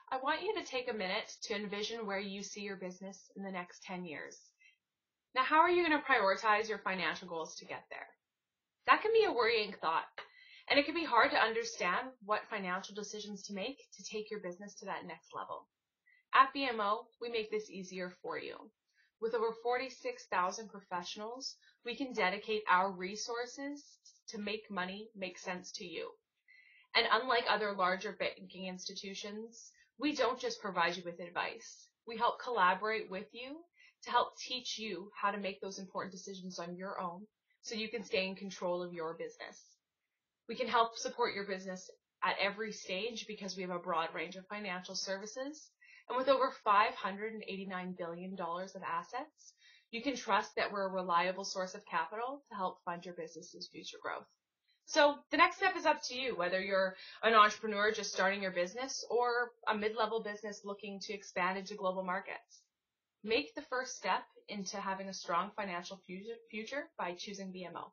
I want you to take a minute to envision where you see your business in the next 10 years. Now, how are you going to prioritize your financial goals to get there? That can be a worrying thought, and it can be hard to understand what financial decisions to make to take your business to that next level. At BMO, we make this easier for you. With over 46,000 professionals, we can dedicate our resources to make money make sense to you. And unlike other larger banking institutions, we don't just provide you with advice. We help collaborate with you to help teach you how to make those important decisions on your own so you can stay in control of your business. We can help support your business at every stage because we have a broad range of financial services. And with over $589 billion of assets, you can trust that we're a reliable source of capital to help fund your business's future growth. So the next step is up to you, whether you're an entrepreneur just starting your business or a mid-level business looking to expand into global markets. Make the first step into having a strong financial future by choosing BMO.